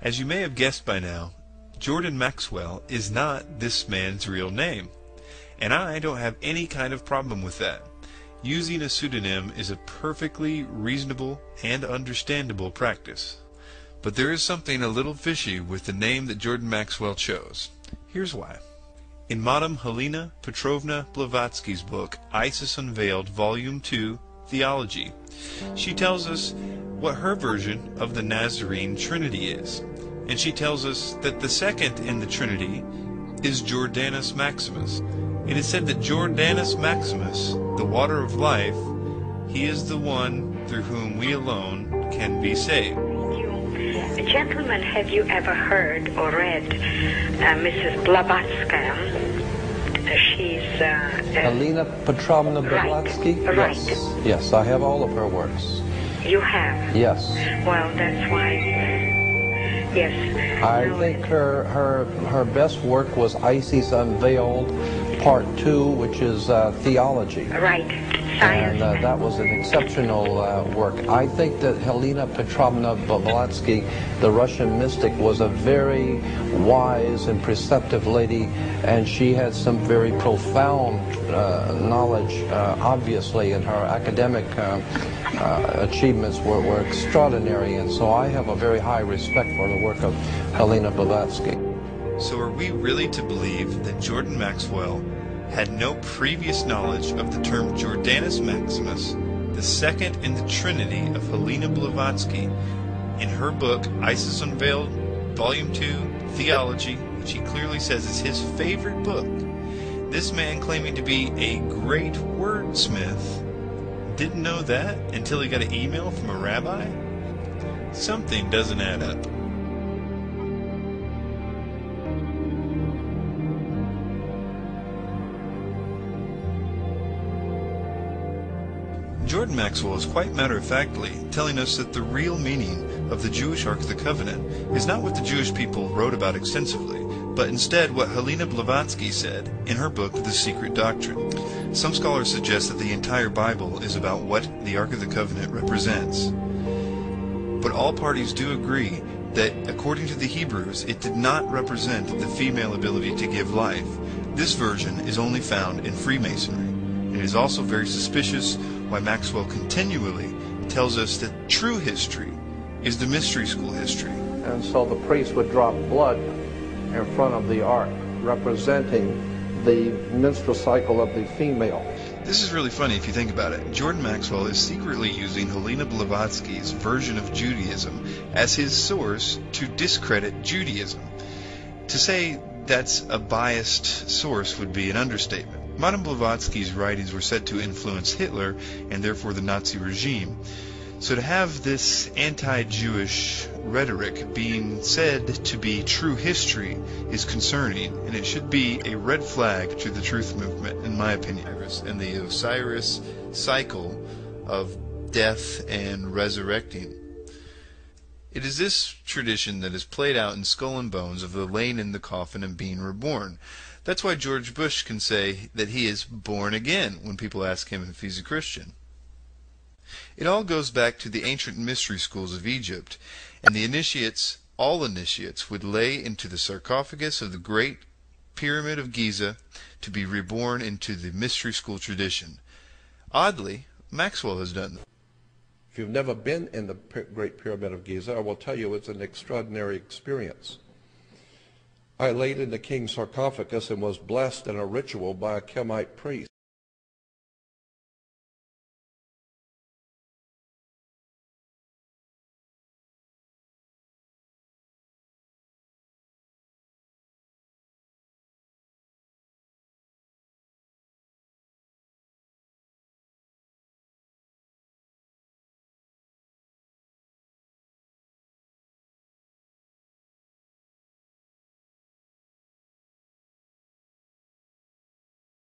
As you may have guessed by now, Jordan Maxwell is not this man's real name, and I don't have any kind of problem with that. Using a pseudonym is a perfectly reasonable and understandable practice. But there is something a little fishy with the name that Jordan Maxwell chose. Here's why. In Madame Helena Petrovna Blavatsky's book, Isis Unveiled, Volume 2, Theology, she tells us what her version of the Nazarene Trinity is. And she tells us that the second in the Trinity is Jordanus Maximus. It is said that Jordanus Maximus, the water of life, he is the one through whom we alone can be saved. Gentlemen, have you ever heard or read Mrs. Blavatsky? She's Helena Petrovna Blavatsky? Right. Yes, I have all of her works. You have? Yes. Well, that's why. Yes. I think her best work was Isis Unveiled, Part 2, which is theology. Right. Science. And that was an exceptional work. I think that Helena Petrovna Blavatsky, the Russian mystic, was a very wise and perceptive lady, and she had some very profound knowledge, obviously, and her academic achievements were extraordinary, and so I have a very high respect for the work of Helena Blavatsky. So are we really to believe that Jordan Maxwell had no previous knowledge of the term Jordanus Maximus, the second in the Trinity of Helena Blavatsky, in her book Isis Unveiled, Volume 2, Theology, which he clearly says is his favorite book? This man, claiming to be a great wordsmith, didn't know that until he got an email from a rabbi? Something doesn't add up. Jordan Maxwell is quite matter-of-factly telling us that the real meaning of the Jewish Ark of the Covenant is not what the Jewish people wrote about extensively, but instead what Helena Blavatsky said in her book The Secret Doctrine. Some scholars suggest that the entire Bible is about what the Ark of the Covenant represents. But all parties do agree that, according to the Hebrews, it did not represent the female ability to give life. This version is only found in Freemasonry. It is also very suspicious why Maxwell continually tells us that true history is the mystery school history. And so the priest would drop blood in front of the ark, representing the menstrual cycle of the female. This is really funny if you think about it. Jordan Maxwell is secretly using Helena Blavatsky's version of Judaism as his source to discredit Judaism. To say that's a biased source would be an understatement. Madame Blavatsky's writings were said to influence Hitler and therefore the Nazi regime. So to have this anti-Jewish rhetoric being said to be true history is concerning, and it should be a red flag to the truth movement, in my opinion. And the Osiris cycle of death and resurrecting. It is this tradition that is played out in Skull and Bones of the laying in the coffin and being reborn. That's why George Bush can say that he is born again when people ask him if he's a Christian. It all goes back to the ancient mystery schools of Egypt, and the initiates, all initiates, would lay into the sarcophagus of the Great Pyramid of Giza to be reborn into the mystery school tradition. Oddly, Maxwell has done that. If you've never been in the Great Pyramid of Giza, I will tell you it's an extraordinary experience. I laid in the king's sarcophagus and was blessed in a ritual by a Kemite priest.